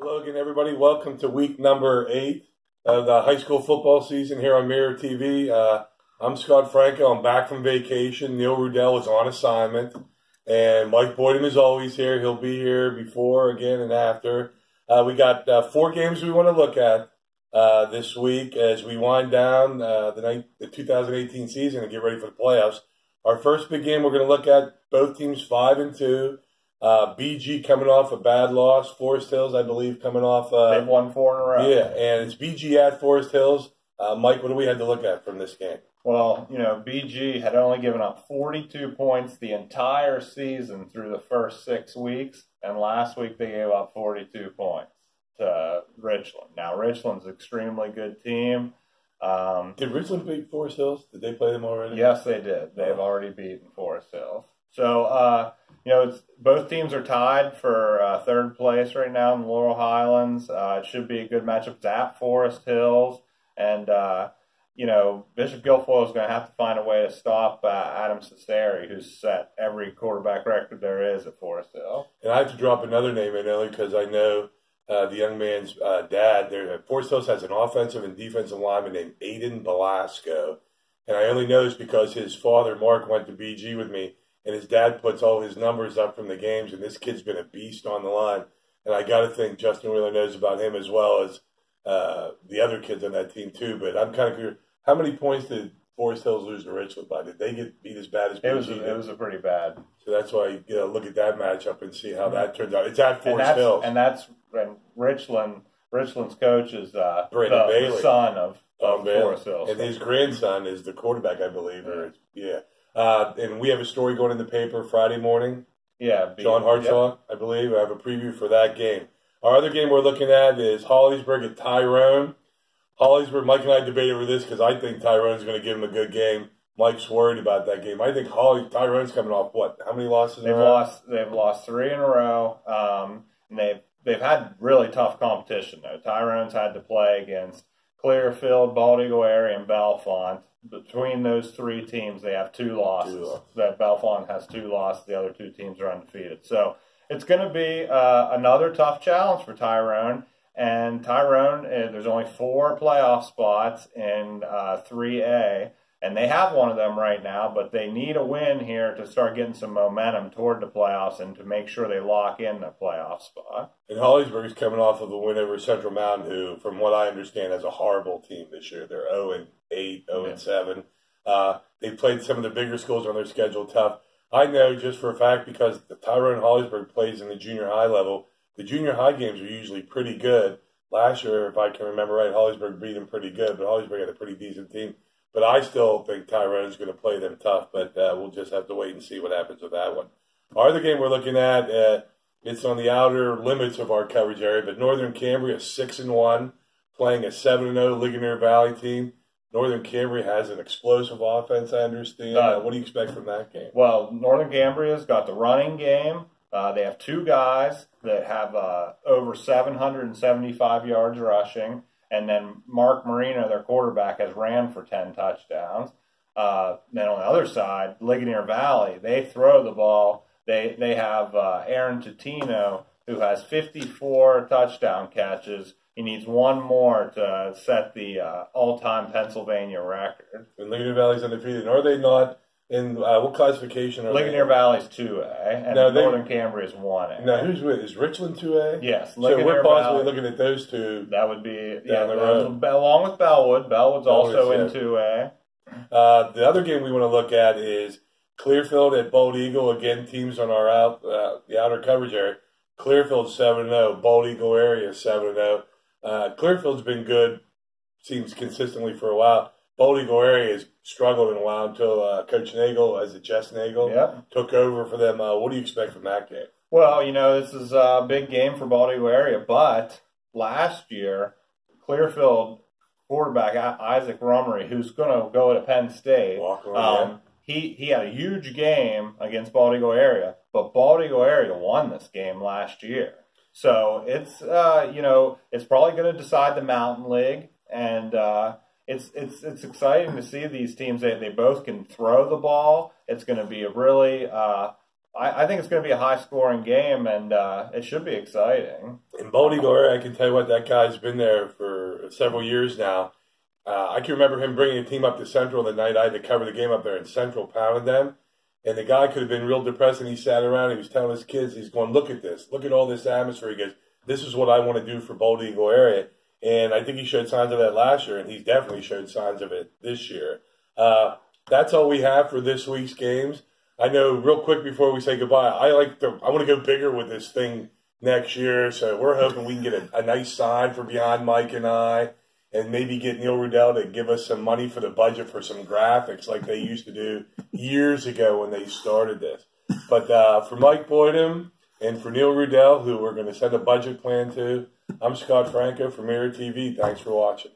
Hello again, everybody. Welcome to week number 8 of the high school football season here on Mirror TV. I'm Scott Franco. I'm back from vacation. Neil Rudell is on assignment. And Mike Boytim is always here. He'll be here before, again, and after. We got 4 games we want to look at this week as we wind down the 2018 season and get ready for the playoffs. Our first big game we're going to look at, both teams 5-2. BG coming off a bad loss. Forest Hills, I believe, coming off. They've won 4 in a row. Yeah, and it's BG at Forest Hills. Mike, what do we have to look at from this game? Well, BG had only given up 42 points the entire season through the first 6 weeks, and last week they gave up 42 points to Richland. Now, Richland's an extremely good team. Did Richland beat Forest Hills? Did they play them already? Yes, they did. They've already beaten Forest Hills. So, both teams are tied for third place right now in the Laurel Highlands. It should be a good matchup. It's at Forest Hills. And, Bishop Guilfoyle is going to have to find a way to stop Adam Cesari, who's set every quarterback record there is at Forest Hill. And I have to drop another name in only because I know the young man's dad. Forest Hills has an offensive and defensive lineman named Aiden Belasco. And I only know this because his father, Mark, went to BG with me. And his dad puts all his numbers up from the games, and this kid's been a beast on the line. And I got to think Justin Wheeler knows about him as well as the other kids on that team too. But I'm kind of curious, how many points did Forest Hills lose to Richland by? Did they get beat as bad as BG? It was a pretty bad. So that's why you got to look at that matchup and see how that turns out. It's at Forest Hills. And Richland's coach is Brandon Bailey, the son of Forest Hills. And his grandson is the quarterback, I believe. And we have a story going in the paper Friday morning. Yeah. John Hartzog, I believe. I have a preview for that game. Our other game we're looking at is Holliesburg at Tyrone. Holliesburg, Mike and I debated over this because I think Tyrone's going to give him a good game. Mike's worried about that game. I think Tyrone's coming off what? How many losses? They've lost 3 in a row. And they've had really tough competition though. Tyrone's had to play against Clearfield, Bald Eagle Area, and Bellefonte. Between those 3 teams, they have 2 losses. That Bellefonte has 2 losses. The other 2 teams are undefeated. So it's going to be another tough challenge for Tyrone. And Tyrone, there's only 4 playoff spots in 3A. And they have one of them right now, but they need a win here to start getting some momentum toward the playoffs and to make sure they lock in the playoff spot. And Holliesburg's coming off of a win over Central Mountain, who, from what I understand, has a horrible team this year. They're 0-8, 0-7. They played some of the bigger schools on their schedule tough. I know just for a fact because the Tyrone Holliesburg plays in the junior high level. The junior high games are usually pretty good. Last year, if I can remember right, Holliesburg beat them pretty good, but Holliesburg had a pretty decent team. But I still think Tyrone's going to play them tough, but we'll just have to wait and see what happens with that one. Our other game we're looking at, it's on the outer limits of our coverage area, but Northern Cambria 6-1, playing a 7-0 Ligonier Valley team. Northern Cambria has an explosive offense, I understand. What do you expect from that game? Well, Northern Cambria's got the running game. They have 2 guys that have over 775 yards rushing. And then Mark Marino, their quarterback, has ran for 10 touchdowns. Then on the other side, Ligonier Valley, they throw the ball. They have Aaron Totino, who has 54 touchdown catches. He needs 1 more to set the all-time Pennsylvania record. And Ligonier Valley's undefeated. Are they not in what classification are Ligonier Valley's 2A, and Northern Cambria is 1A. Now, who's with? Is Richland 2A? Yes. So we're possibly looking at those 2. That would be down the road. Along with Bellwood. Bellwood's also in 2A. The other game we want to look at is Clearfield at Bald Eagle. Again, teams on our the outer coverage area. Clearfield 7-0. Bald Eagle area 7-0. Clearfield's been good, seems consistently for a while. Bald Eagle area has struggled in a while until Coach Nagel, as the Jess Nagel, took over for them. What do you expect from that game? Well, this is a big game for Bald Eagle area, but last year, Clearfield quarterback Isaac Rummery, who's going to go to Penn State, he had a huge game against Bald Eagle area, but Bald Eagle area won this game last year. So it's it's probably going to decide the Mountain League, and it's exciting to see these teams. They both can throw the ball. It's going to be a really I think it's going to be a high-scoring game, and it should be exciting. In Baltimore, I can tell you what, that guy's been there for several years now. I can remember him bringing a team up to Central the night I had to cover the game up there, and Central pounded them. And the guy could have been real depressed, and he sat around, he was telling his kids, he's going, look at this. Look at all this atmosphere. He goes, this is what I want to do for Bold Eagle area. And I think he showed signs of that last year, and he's definitely showed signs of it this year. That's all we have for this week's games. I know, real quick before we say goodbye, I want to go bigger with this thing next year. So we're hoping we can get a nice sign for behind Mike and I, and maybe get Neil Rudell to give us some money for the budget for some graphics like they used to do years ago when they started this. But for Mike Boytim and for Neil Rudell, who we're going to send a budget plan to, I'm Scott Franco from Mirror TV. Thanks for watching.